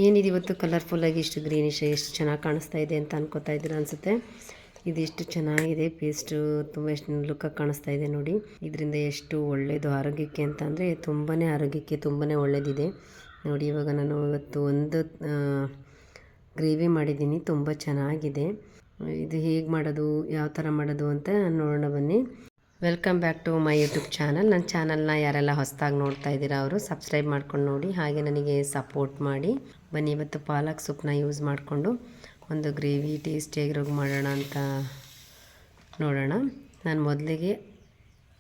ಏನಿದೆ ಇವತ್ತು ಕಲರ್ಫುಲ್ಲಾಗಿ ಇಷ್ಟು ಗ್ರೀನಿಶ್ ಎಷ್ಟು ಚೆನ್ನಾಗಿ ಕಾಣಿಸ್ತಾ ಇದೆ ಅಂತ ಅನ್ಕೋತಾ ಇದ್ದೀರಾ ಅನಿಸುತ್ತೆ. ಇದಿಷ್ಟು ಚೆನ್ನಾಗಿದೆ, ಪೇಸ್ಟು ತುಂಬ ಎಷ್ಟು ಲುಕ್ಕಾಗಿ ಕಾಣಿಸ್ತಾ ಇದೆ ನೋಡಿ. ಇದರಿಂದ ಎಷ್ಟು ಒಳ್ಳೆಯದು ಆರೋಗ್ಯಕ್ಕೆ ಅಂತ ಅಂದರೆ ತುಂಬಾ ಆರೋಗ್ಯಕ್ಕೆ ತುಂಬಾ ಒಳ್ಳೆಯದಿದೆ ನೋಡಿ. ಇವಾಗ ನಾನು ಇವತ್ತು ಒಂದು ಗ್ರೇವಿ ಮಾಡಿದ್ದೀನಿ, ತುಂಬ ಚೆನ್ನಾಗಿದೆ. ಇದು ಹೇಗೆ ಮಾಡೋದು, ಯಾವ ಥರ ಮಾಡೋದು ಅಂತ ನೋಡೋಣ ಬನ್ನಿ. Welcome back to my YouTube channel. ನನ್ನ ಚಾನಲ್ನ ಯಾರೆಲ್ಲ ಹೊಸದಾಗಿ ನೋಡ್ತಾ ಇದ್ದೀರಾ ಅವರು ಸಬ್ಸ್ಕ್ರೈಬ್ ಮಾಡ್ಕೊಂಡು ನೋಡಿ, ಹಾಗೆ ನನಗೆ ಸಪೋರ್ಟ್ ಮಾಡಿ. ಬನ್ನಿ ಇವತ್ತು ಪಾಲಕ್ ಸೊಪ್ಪನ್ನ ಯೂಸ್ ಮಾಡಿಕೊಂಡು ಒಂದು ಗ್ರೇವಿ ಟೇಸ್ಟಿಯಾಗಿರೋದು ಮಾಡೋಣ ಅಂತ ನೋಡೋಣ. ನಾನು ಮೊದಲಿಗೆ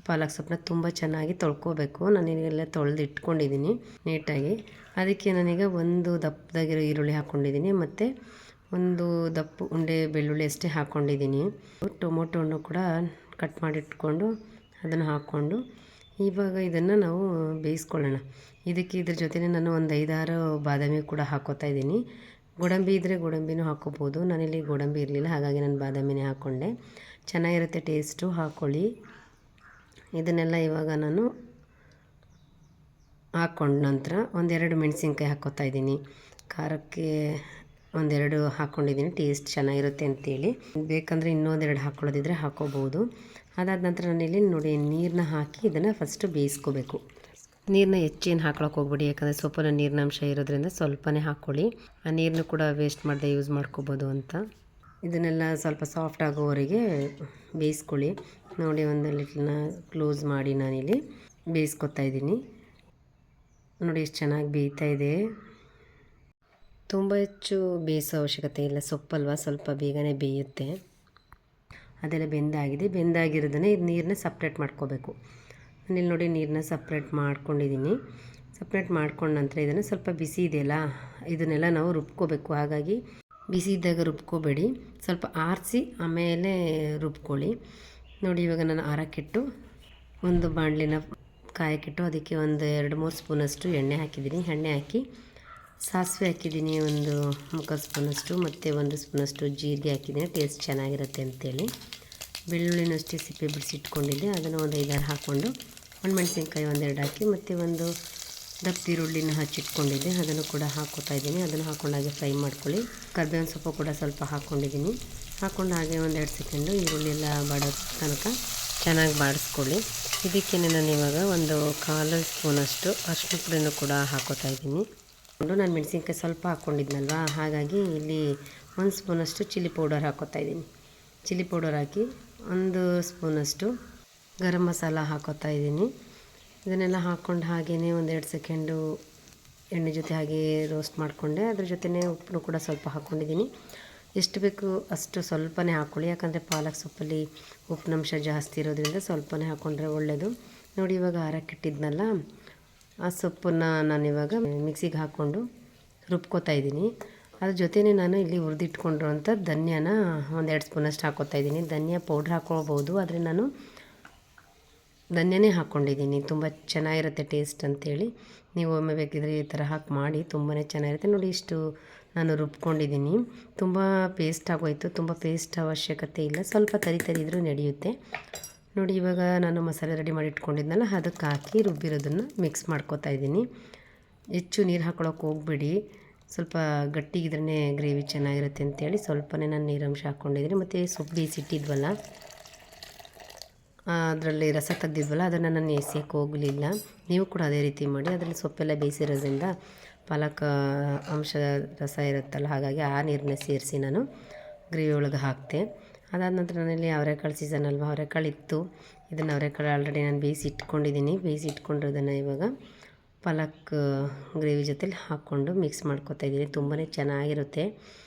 ಪಾಲಕ್ ಸೊಪ್ಪನ್ನ ತುಂಬ ಚೆನ್ನಾಗಿ ತೊಳ್ಕೊಬೇಕು. ನಾನೀಗೆಲ್ಲ ತೊಳೆದು ಇಟ್ಕೊಂಡಿದ್ದೀನಿ ನೀಟಾಗಿ. ಅದಕ್ಕೆ ನಾನೀಗ ಒಂದು ದಪ್ಪದಾಗಿರೋ ಈರುಳ್ಳಿ ಹಾಕ್ಕೊಂಡಿದ್ದೀನಿ, ಮತ್ತು ಒಂದು ದಪ್ಪ ಉಂಡೆ ಬೆಳ್ಳುಳ್ಳಿ ಅಷ್ಟೇ ಹಾಕ್ಕೊಂಡಿದ್ದೀನಿ. ಟೊಮೊಟೊವನ್ನು ಕೂಡ ಕಟ್ ಮಾಡಿಟ್ಕೊಂಡು ಅದನ್ನು ಹಾಕ್ಕೊಂಡು ಇವಾಗ ಇದನ್ನು ನಾವು ಬೇಯಿಸ್ಕೊಳ್ಳೋಣ. ಇದಕ್ಕೆ ಇದ್ರ ಜೊತೆನೇ ನಾನು ಒಂದು 5-6 ಬಾದಾಮಿ ಕೂಡ ಹಾಕ್ಕೋತಾ ಇದ್ದೀನಿ. ಗೋಡಂಬಿ ಇದ್ದರೆ ಗೋಡಂಬಿನೂ ಹಾಕ್ಕೋಬೋದು. ನಾನಿಲ್ಲಿ ಗೋಡಂಬಿ ಇರಲಿಲ್ಲ, ಹಾಗಾಗಿ ನಾನು ಬಾದಾಮಿನೇ ಹಾಕ್ಕೊಂಡೆ. ಚೆನ್ನಾಗಿರುತ್ತೆ ಟೇಸ್ಟು, ಹಾಕ್ಕೊಳ್ಳಿ. ಇದನ್ನೆಲ್ಲ ಇವಾಗ ನಾನು ಹಾಕ್ಕೊಂಡ ನಂತರ 1-2 ಮೆಣಸಿನ್ಕಾಯಿ ಹಾಕ್ಕೋತಾ ಇದ್ದೀನಿ. ಖಾರಕ್ಕೆ 1-2 ಹಾಕ್ಕೊಂಡಿದ್ದೀನಿ, ಟೇಸ್ಟ್ ಚೆನ್ನಾಗಿರುತ್ತೆ ಅಂತೇಳಿ. ಬೇಕಂದರೆ ಇನ್ನೊಂದೆರಡು ಹಾಕ್ಕೊಳ್ಳೋದಿದ್ರೆ ಹಾಕ್ಕೋಬೋದು. ಅದಾದ ನಂತರ ನಾನಿಲ್ಲಿ ನೋಡಿ ನೀರನ್ನ ಹಾಕಿ ಇದನ್ನು ಫಸ್ಟು ಬೇಯಿಸ್ಕೋಬೇಕು. ನೀರನ್ನ ಹೆಚ್ಚೇನು ಹಾಕ್ಳೋಕೆ ಹೋಗ್ಬೇಡಿ, ಯಾಕಂದರೆ ಸೊಪ್ಪಲ್ಲಿ ನೀರಿನಂಶ ಇರೋದ್ರಿಂದ ಸ್ವಲ್ಪನೇ ಹಾಕ್ಕೊಳ್ಳಿ. ಆ ನೀರನ್ನು ಕೂಡ ವೇಸ್ಟ್ ಮಾಡದೆ ಯೂಸ್ ಮಾಡ್ಕೋಬೋದು ಅಂತ. ಇದನ್ನೆಲ್ಲ ಸ್ವಲ್ಪ ಸಾಫ್ಟ್ ಆಗೋವರೆಗೆ ಬೇಯಿಸ್ಕೊಳ್ಳಿ. ನೋಡಿ ಒಂದು ಲಿಟ್ಲನ್ನ ಕ್ಲೋಸ್ ಮಾಡಿ ನಾನಿಲ್ಲಿ ಬೇಯಿಸ್ಕೊತಾ ಇದ್ದೀನಿ. ನೋಡಿ ಎಷ್ಟು ಚೆನ್ನಾಗಿ ಬೇಯ್ತಾ ಇದೆ. ತುಂಬ ಹೆಚ್ಚು ಬೇಯಿಸೋ ಅವಶ್ಯಕತೆ ಇಲ್ಲ, ಸೊಪ್ಪಲ್ವ ಸ್ವಲ್ಪ ಬೇಗನೆ ಬೇಯುತ್ತೆ. ಅದೆಲ್ಲ ಬೆಂದಾಗಿರೋದನ್ನೇ ಇದು ನೀರನ್ನ ಸಪ್ರೇಟ್ ಮಾಡ್ಕೋಬೇಕು. ನಾನಿಲ್ಲಿ ನೋಡಿ ನೀರನ್ನ ಸಪ್ರೇಟ್ ಮಾಡ್ಕೊಂಡಿದ್ದೀನಿ. ಸಪ್ರೇಟ್ ಮಾಡ್ಕೊಂಡ ನಂತರ ಇದನ್ನು ಸ್ವಲ್ಪ ಬಿಸಿ ಇದೆಯಲ್ಲ, ಇದನ್ನೆಲ್ಲ ನಾವು ರುಬ್ಕೋಬೇಕು. ಹಾಗಾಗಿ ಬಿಸಿ ಇದ್ದಾಗ ರುಬ್ಕೋಬೇಡಿ, ಸ್ವಲ್ಪ ಆರಿಸಿ ಆಮೇಲೆ ರುಬ್ಕೊಳ್ಳಿ. ನೋಡಿ ಇವಾಗ ನಾನು ಆರಕ್ಕಿಟ್ಟು ಒಂದು ಬಾಣಲಿನ ಕಾಯಕ್ಕಿಟ್ಟು ಅದಕ್ಕೆ ಒಂದು 2-3 ಸ್ಪೂನಷ್ಟು ಎಣ್ಣೆ ಹಾಕಿದ್ದೀನಿ. ಎಣ್ಣೆ ಹಾಕಿ ಸಾಸಿವೆ ಹಾಕಿದ್ದೀನಿ, ಒಂದು 3/4 ಸ್ಪೂನಷ್ಟು, ಮತ್ತು 1 ಸ್ಪೂನಷ್ಟು ಜೀರಿಗೆ ಹಾಕಿದ್ದೀನಿ, ಟೇಸ್ಟ್ ಚೆನ್ನಾಗಿರುತ್ತೆ ಅಂತೇಳಿ. ಬೆಳ್ಳುಳ್ಳಿನೂ ಅಷ್ಟೇ ಸಿಪ್ಪೆ ಬಿಡಿಸಿಟ್ಕೊಂಡಿದ್ದೆ, ಅದನ್ನು ಒಂದು 5-6 ಹಾಕ್ಕೊಂಡು ಒಣಮೆಣಸಿನ್ಕಾಯಿ 1-2 ಹಾಕಿ, ಮತ್ತು ಒಂದು ದಪ್ಪ ಈರುಳ್ಳಿನ ಹಚ್ಚಿಟ್ಕೊಂಡಿದ್ದೆ ಅದನ್ನು ಕೂಡ ಹಾಕ್ಕೋತಾ ಇದ್ದೀನಿ. ಅದನ್ನು ಹಾಕ್ಕೊಂಡಾಗೆ ಫ್ರೈ ಮಾಡ್ಕೊಳ್ಳಿ. ಕರ್ಬೇವಿನ ಸೊಪ್ಪು ಕೂಡ ಸ್ವಲ್ಪ ಹಾಕ್ಕೊಂಡಿದ್ದೀನಿ. ಹಾಕ್ಕೊಂಡು ಹಾಗೆ 1-2 ಸೆಕೆಂಡು ಈರುಳ್ಳಿ ಎಲ್ಲ ಬಾಡೋ ತನಕ ಚೆನ್ನಾಗಿ ಬಾಡಿಸ್ಕೊಳ್ಳಿ. ಇದಕ್ಕೆ ನಾನು ಇವಾಗ ಒಂದು 1/4 ಸ್ಪೂನಷ್ಟು ಅರಿಶಿನ ಪುಡಿನೂ ಕೂಡ ಹಾಕ್ಕೋತಾ ಇದ್ದೀನಿ. ನಾನು ಮೆಣಸಿನ್ಕಾಯಿ ಸ್ವಲ್ಪ ಹಾಕ್ಕೊಂಡಿದ್ನಲ್ವ, ಹಾಗಾಗಿ ಇಲ್ಲಿ 1 ಸ್ಪೂನಷ್ಟು ಚಿಲ್ಲಿ ಪೌಡರ್ ಹಾಕ್ಕೋತಾ ಇದ್ದೀನಿ. ಚಿಲ್ಲಿ ಪೌಡರ್ ಹಾಕಿ 1 ಸ್ಪೂನಷ್ಟು ಗರಂ ಮಸಾಲ ಹಾಕ್ಕೋತಾ ಇದ್ದೀನಿ. ಇದನ್ನೆಲ್ಲ ಹಾಕ್ಕೊಂಡು ಹಾಗೇ 1-2 ಸೆಕೆಂಡು ಎಣ್ಣೆ ಜೊತೆ ಹಾಗೆ ರೋಸ್ಟ್ ಮಾಡಿಕೊಂಡೆ. ಅದ್ರ ಜೊತೆನೇ ಉಪ್ಪನ್ನು ಕೂಡ ಸ್ವಲ್ಪ ಹಾಕ್ಕೊಂಡಿದ್ದೀನಿ. ಎಷ್ಟು ಬೇಕು ಅಷ್ಟು ಸ್ವಲ್ಪನೇ ಹಾಕ್ಕೊಳ್ಳಿ, ಯಾಕಂದರೆ ಪಾಲಕ್ ಸೊಪ್ಪಲ್ಲಿ ಉಪ್ಪಿನಂಶ ಜಾಸ್ತಿ ಇರೋದ್ರಿಂದ ಸ್ವಲ್ಪನೇ ಹಾಕ್ಕೊಂಡ್ರೆ ಒಳ್ಳೆಯದು. ನೋಡಿ ಇವಾಗ ಆರಕ್ಕಿಟ್ಟಿದ್ನಲ್ಲ ಆ ಸೊಪ್ಪನ್ನು ನಾನಿವಾಗ ಮಿಕ್ಸಿಗೆ ಹಾಕ್ಕೊಂಡು ರುಬ್ಕೋತಾ ಇದ್ದೀನಿ. ಅದ್ರ ಜೊತೆನೇ ನಾನು ಇಲ್ಲಿ ಹುರಿದಿಟ್ಕೊಂಡಿರೋಂಥ ಧನ್ಯನ 1-2 ಸ್ಪೂನಷ್ಟು ಹಾಕ್ಕೋತಾ ಇದ್ದೀನಿ. ಧನ್ಯ ಪೌಡ್ರ್ ಹಾಕ್ಕೊಳ್ಬೋದು, ಆದರೆ ನಾನು ಧನ್ಯನೇ ಹಾಕ್ಕೊಂಡಿದ್ದೀನಿ. ತುಂಬ ಚೆನ್ನಾಗಿರುತ್ತೆ ಟೇಸ್ಟ್ ಅಂತೇಳಿ. ನೀವು ಒಮ್ಮೆ ಬೇಕಿದ್ರೆ ಈ ಥರ ಹಾಕಿ ಮಾಡಿ, ತುಂಬಾ ಚೆನ್ನಾಗಿರುತ್ತೆ. ನೋಡಿ ಇಷ್ಟು ನಾನು ರುಬ್ಕೊಂಡಿದ್ದೀನಿ. ತುಂಬ ಪೇಸ್ಟ್ ಆಗೋಯ್ತು, ತುಂಬ ಪೇಸ್ಟ್ ಅವಶ್ಯಕತೆ ಇಲ್ಲ, ಸ್ವಲ್ಪ ತರಿ ಇದ್ರೂ ನಡೆಯುತ್ತೆ. ನೋಡಿ ಇವಾಗ ನಾನು ಮಸಾಲೆ ರೆಡಿ ಮಾಡಿ ಇಟ್ಕೊಂಡಿದ್ನಲ್ಲ ಅದಕ್ಕೆ ಹಾಕಿ ರುಬ್ಬಿರೋದನ್ನು ಮಿಕ್ಸ್ ಮಾಡ್ಕೋತಾ ಇದ್ದೀನಿ. ಹೆಚ್ಚು ನೀರು ಹಾಕ್ಕೊಳಕ್ಕೆ ಹೋಗ್ಬೇಡಿ, ಸ್ವಲ್ಪ ಗಟ್ಟಿಗಿದ್ರೇ ಗ್ರೇವಿ ಚೆನ್ನಾಗಿರುತ್ತೆ ಅಂತೇಳಿ ಸ್ವಲ್ಪನೇ ನಾನು ನೀರಂಶ ಹಾಕ್ಕೊಂಡಿದ್ದೀನಿ. ಮತ್ತು ಸೊಪ್ಪು ಬೇಯಿಸಿಟ್ಟಿದ್ವಲ್ಲ, ಅದರಲ್ಲಿ ರಸ ತೆಗ್ದಿದ್ವಲ್ಲ, ಅದನ್ನು ನಾನು ಎಸೆಯೋಕ್ಕೆ ಹೋಗಲಿಲ್ಲ. ನೀವು ಕೂಡ ಅದೇ ರೀತಿ ಮಾಡಿ. ಅದರಲ್ಲಿ ಸೊಪ್ಪೆಲ್ಲ ಬೇಯಿಸಿರೋದ್ರಿಂದ ಪಾಲಕ್ ಅಂಶ ರಸ ಇರುತ್ತಲ್ಲ, ಹಾಗಾಗಿ ಆ ನೀರನ್ನೇ ಸೇರಿಸಿ ನಾನು ಗ್ರೇವಿ ಒಳಗೆ ಹಾಕಿದೆ. ಅದಾದ ನಂತರ ನಾನಲ್ಲಿ ಅವರೆಕಾಳು ಸೀಸನ್ ಅಲ್ವಾ, ಅವರೆಕಾಳು ಇತ್ತು. ಇದನ್ನು ಅವರೆಕಾಳು ಆಲ್ರೆಡಿ ನಾನು ಬೇಯಿಸಿ ಇಟ್ಕೊಂಡಿರೋದನ್ನು ಇವಾಗ ಪಾಲಕ್ ಗ್ರೇವಿ ಜೊತೆಲಿ ಹಾಕ್ಕೊಂಡು ಮಿಕ್ಸ್ ಮಾಡ್ಕೊತಾ ಇದ್ದೀನಿ. ತುಂಬಾ ಚೆನ್ನಾಗಿರುತ್ತೆ.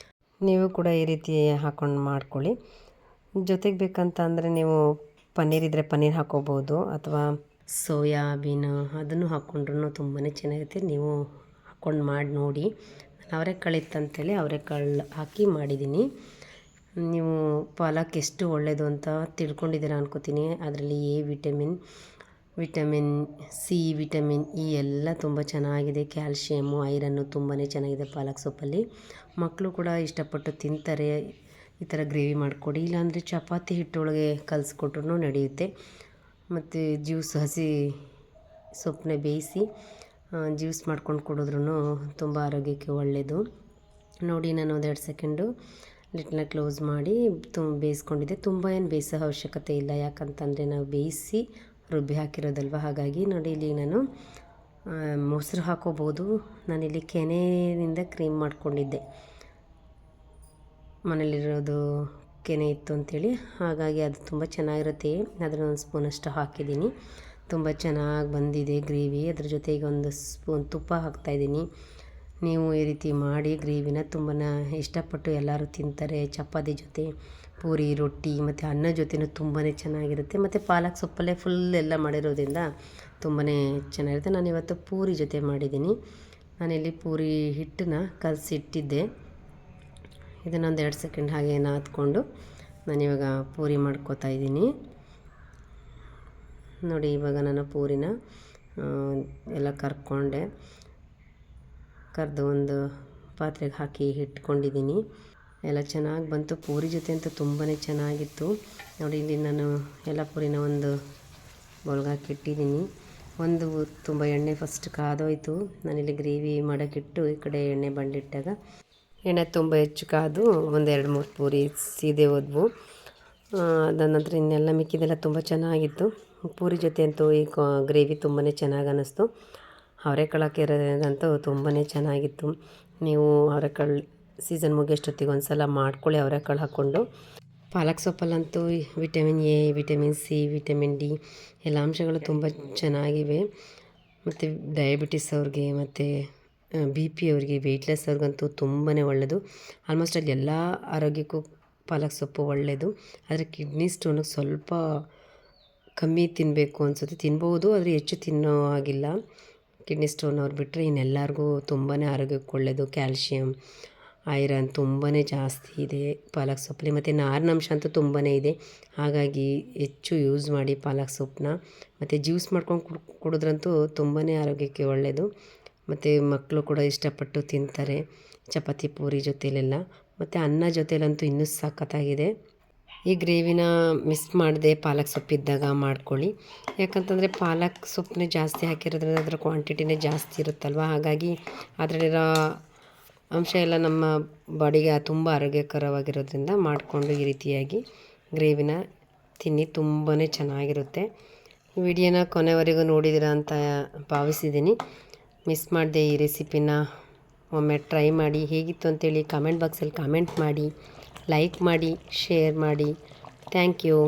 ನೀವು ಕೂಡ ಈ ರೀತಿ ಹಾಕ್ಕೊಂಡು ಮಾಡ್ಕೊಳ್ಳಿ. ಜೊತೆಗೆ ಬೇಕಂತ ಅಂದರೆ ನೀವು ಪನ್ನೀರ್ ಇದ್ದರೆ ಪನ್ನೀರ್ ಹಾಕ್ಕೋಬೋದು, ಅಥವಾ ಸೋಯಾಬೀನ್ ಅದನ್ನು ಹಾಕ್ಕೊಂಡ್ರೂ ತುಂಬಾ ಚೆನ್ನಾಗಿರುತ್ತೆ. ನೀವು ಹಾಕ್ಕೊಂಡು ಮಾಡಿ ನೋಡಿ. ನಾನು ಅವರೆಕಾಳು ಇತ್ತಂತೇಳಿ ಅವರೆಕಾಳು ಹಾಕಿ ಮಾಡಿದ್ದೀನಿ. ನೀವು ಪಾಲಕ್ ಎಷ್ಟು ಒಳ್ಳೆಯದು ಅಂತ ತಿಳ್ಕೊಂಡಿದ್ದೀರಾ ಅನ್ಕೋತೀನಿ. ಅದರಲ್ಲಿ A vitamin C, vitamin E ಎಲ್ಲ ತುಂಬ ಚೆನ್ನಾಗಿದೆ. ಕ್ಯಾಲ್ಶಿಯಮ್ಮು, ಐರನ್ನು ತುಂಬಾ ಚೆನ್ನಾಗಿದೆ ಪಾಲಕ್ ಸೊಪ್ಪಲ್ಲಿ. ಮಕ್ಕಳು ಕೂಡ ಇಷ್ಟಪಟ್ಟು ತಿಂತಾರೆ. ಈ ಥರ ಗ್ರೇವಿ ಮಾಡಿಕೊಡಿ, ಇಲ್ಲಾಂದರೆ ಚಪಾತಿ ಹಿಟ್ಟೊಳಗೆ ಕಲಿಸ್ಕೊಟ್ರೂ ನಡೆಯುತ್ತೆ. ಮತ್ತು ಹಸಿ ಸೊಪ್ಪನ್ನ ಬೇಯಿಸಿ ಜ್ಯೂಸ್ ಮಾಡ್ಕೊಂಡು ಕುಡಿದ್ರೂ ತುಂಬ ಆರೋಗ್ಯಕ್ಕೆ ಒಳ್ಳೆಯದು. ನೋಡಿ ನಾನು ಒಂದೆರಡು ಸೆಕೆಂಡು ಲಿಟ್ನ ಕ್ಲೋಸ್ ಮಾಡಿ ಬೇಯಿಸ್ಕೊಂಡಿದ್ದೆ. ತುಂಬ ಏನು ಬೇಯಿಸೋ ಅವಶ್ಯಕತೆ ಇಲ್ಲ, ಯಾಕಂತಂದರೆ ನಾವು ಬೇಯಿಸಿ ರುಬ್ಬಿ ಹಾಕಿರೋದಲ್ವ. ಹಾಗಾಗಿ ನೋಡಿ ಇಲ್ಲಿ ನಾನು ಮೊಸರು ಹಾಕೋಬೋದು. ನಾನಿಲ್ಲಿ ಕೆನೆಯಿಂದ ಕ್ರೀಮ್ ಮಾಡ್ಕೊಂಡಿದ್ದೆ, ಮನೇಲಿರೋದು ಕೆನೆ ಇತ್ತು ಅಂಥೇಳಿ. ಹಾಗಾಗಿ ಅದು ತುಂಬ ಚೆನ್ನಾಗಿರುತ್ತೆ. ಅದನ್ನು ಒಂದು ಸ್ಪೂನಷ್ಟು ಹಾಕಿದ್ದೀನಿ. ತುಂಬ ಚೆನ್ನಾಗಿ ಬಂದಿದೆ ಗ್ರೇವಿ. ಅದ್ರ ಜೊತೆಗೆ ಒಂದು ಸ್ಪೂನ್ ತುಪ್ಪ ಹಾಕ್ತಾಯಿದ್ದೀನಿ. ನೀವು ಈ ರೀತಿ ಮಾಡಿ ಗ್ರೇವಿನ ತುಂಬಾ ಇಷ್ಟಪಟ್ಟು ಎಲ್ಲರೂ ತಿಂತಾರೆ. ಚಪಾತಿ ಜೊತೆ, ಪೂರಿ, ರೊಟ್ಟಿ ಮತ್ತು ಅನ್ನ ಜೊತೆನೂ ತುಂಬಾ ಚೆನ್ನಾಗಿರುತ್ತೆ. ಮತ್ತು ಪಾಲಕ್ ಸೊಪ್ಪಲ್ಲೇ ಫುಲ್ ಎಲ್ಲ ಮಾಡಿರೋದ್ರಿಂದ ತುಂಬಾ ಚೆನ್ನಾಗಿರುತ್ತೆ. ನಾನಿವತ್ತು ಪೂರಿ ಜೊತೆ ಮಾಡಿದ್ದೀನಿ. ನಾನಿಲ್ಲಿ ಪೂರಿ ಹಿಟ್ಟನ್ನ ಕಲಸಿಟ್ಟಿದ್ದೆ. ಇದನ್ನೊಂದು 2 ಸೆಕೆಂಡ್ ಹಾಗೆ ನಾದ್ಕೊಂಡು ನಾನಿವಾಗ ಪೂರಿ ಮಾಡ್ಕೋತಾ ಇದ್ದೀನಿ. ನೋಡಿ ಇವಾಗ ನಾನು ಪೂರಿನ ಎಲ್ಲ ಕರೆದು ಒಂದು ಪಾತ್ರೆಗೆ ಹಾಕಿ ಇಟ್ಕೊಂಡಿದ್ದೀನಿ. ಎಲ್ಲ ಚೆನ್ನಾಗಿ ಬಂತು. ಪೂರಿ ಜೊತೆ ಅಂತೂ ತುಂಬಾ ಚೆನ್ನಾಗಿತ್ತು. ನೋಡಿ ಇಲ್ಲಿ ನಾನು ಎಲ್ಲ ಪೂರಿನ ಒಂದು ಬೌಲ್ಗೆ ಹಾಕಿ ಇಟ್ಟಿದ್ದೀನಿ. ಒಂದು ತುಂಬ ಎಣ್ಣೆ ಫಸ್ಟ್ ಕಾದೋಯ್ತು. ನಾನಿಲ್ಲಿ ಗ್ರೇವಿ ಮಾಡೋಕ್ಕಿಟ್ಟು ಈ ಕಡೆ ಎಣ್ಣೆ ಬಂಡಿಟ್ಟಾಗ ಎಣ್ಣೆ ತುಂಬ ಹೆಚ್ಚು ಕಾದು ಒಂದು 2-3 ಪೂರಿ ಸೀದೆ ಹೋದ್ವು. ಅದಾದ ನಂತರ ಇನ್ನೆಲ್ಲ ಮಿಕ್ಕಿದೆಲ್ಲ ತುಂಬ ಚೆನ್ನಾಗಿತ್ತು. ಪೂರಿ ಜೊತೆ ಅಂತೂ ಈ ಗ್ರೇವಿ ತುಂಬಾ ಚೆನ್ನಾಗಿ ಅನ್ನಿಸ್ತು. ಅವರೆಕಾಳು ಹಾಕಿರೋದಂತೂ ತುಂಬಾ ಚೆನ್ನಾಗಿತ್ತು. ನೀವು ಅವರೆಕಾಳು ಸೀಸನ್ ಮುಗಿಯೋಷ್ಟೊತ್ತಿಗೆ ಒಂದು ಸಲ ಮಾಡ್ಕೊಳ್ಳಿ ಅವರೆಕಾಳು ಹಾಕ್ಕೊಂಡು. ಪಾಲಕ್ ಸೊಪ್ಪಲ್ಲಂತೂ vitamin A, vitamin C, vitamin D ಎಲ್ಲ ಅಂಶಗಳು ತುಂಬ ಚೆನ್ನಾಗಿವೆ. ಮತ್ತು ಡಯಾಬಿಟಿಸ್ ಅವ್ರಿಗೆ ಮತ್ತು BP ಅವ್ರಿಗೆ, ವೆಯ್ಟ್ಲೆಸ್ ಅವ್ರಿಗಂತೂ ತುಂಬಾ ಒಳ್ಳೆಯದು. ಆಲ್ಮೋಸ್ಟ್ ಅಲ್ಲಿ ಎಲ್ಲ ಆರೋಗ್ಯಕ್ಕೂ ಪಾಲಕ್ ಸೊಪ್ಪು ಒಳ್ಳೆಯದು. ಆದರೆ ಕಿಡ್ನಿ ಸ್ಟೋನಿಗೆ ಸ್ವಲ್ಪ ಕಮ್ಮಿ ತಿನ್ನಬೇಕು ಅನಿಸುತ್ತೆ. ತಿನ್ಬೋದು, ಆದರೆ ಹೆಚ್ಚು ತಿನ್ನೋ ಹಾಗಿಲ್ಲ. ಕಿಡ್ನಿ ಸ್ಟೋನ್ ಅವ್ರು ಬಿಟ್ಟರೆ ಇನ್ನೆಲ್ಲರಿಗೂ ತುಂಬಾ ಆರೋಗ್ಯಕ್ಕೆ ಒಳ್ಳೆಯದು. ಕ್ಯಾಲ್ಶಿಯಮ್, ಐರನ್ ತುಂಬಾ ಜಾಸ್ತಿ ಇದೆ ಪಾಲಕ್ ಸೊಪ್ಪಲ್ಲಿ. ಮತ್ತು ನಾರಿನಂಶ ಅಂತೂ ತುಂಬಾ ಇದೆ. ಹಾಗಾಗಿ ಹೆಚ್ಚು ಯೂಸ್ ಮಾಡಿ ಪಾಲಕ್ ಸೊಪ್ಪನ್ನ. ಮತ್ತು ಜ್ಯೂಸ್ ಮಾಡ್ಕೊಂಡು ಕುಡಿದ್ರಂತೂ ತುಂಬಾ ಆರೋಗ್ಯಕ್ಕೆ ಒಳ್ಳೆಯದು. ಮತ್ತು ಮಕ್ಕಳು ಕೂಡ ಇಷ್ಟಪಟ್ಟು ತಿಂತಾರೆ ಚಪಾತಿ ಪೂರಿ ಜೊತೆಲೆಲ್ಲ. ಮತ್ತು ಅನ್ನ ಜೊತೆಲಂತೂ ಇನ್ನೂ ಸಖತ್ತಾಗಿದೆ. ಈ ಗ್ರೇವಿನ ಮಿಸ್ ಮಾಡದೆ ಪಾಲಕ್ ಸೊಪ್ಪಿದ್ದಾಗ ಮಾಡ್ಕೊಳ್ಳಿ. ಯಾಕಂತಂದರೆ ಪಾಲಕ್ ಸೊಪ್ಪನ್ನೇ ಜಾಸ್ತಿ ಹಾಕಿರೋದ್ರಿಂದ ಅದರ ಕ್ವಾಂಟಿಟಿನೇ ಜಾಸ್ತಿ ಇರುತ್ತಲ್ವ. ಹಾಗಾಗಿ ಅದರಲ್ಲಿರೋ ಅಂಶ ಎಲ್ಲ ನಮ್ಮ ಬಾಡಿಗೆ ತುಂಬ ಆರೋಗ್ಯಕರವಾಗಿರೋದ್ರಿಂದ ಮಾಡಿಕೊಂಡು ಈ ರೀತಿಯಾಗಿ ಗ್ರೇವಿನ ತಿನ್ನಿ, ತುಂಬಾ ಚೆನ್ನಾಗಿರುತ್ತೆ. ವಿಡಿಯೋನ ಕೊನೆವರೆಗೂ ನೋಡಿದಿರ ಅಂತ ಭಾವಿಸಿದ್ದೀನಿ. ಮಿಸ್ ಮಾಡದೆ ಈ ರೆಸಿಪಿನ ಒಮ್ಮೆ ಟ್ರೈ ಮಾಡಿ. ಹೇಗಿತ್ತು ಅಂತೇಳಿ ಕಮೆಂಟ್ ಬಾಕ್ಸಲ್ಲಿ ಕಮೆಂಟ್ ಮಾಡಿ, ಲೈಕ್ ಮಾಡಿ, ಶೇರ್ ಮಾಡಿ. Thank you.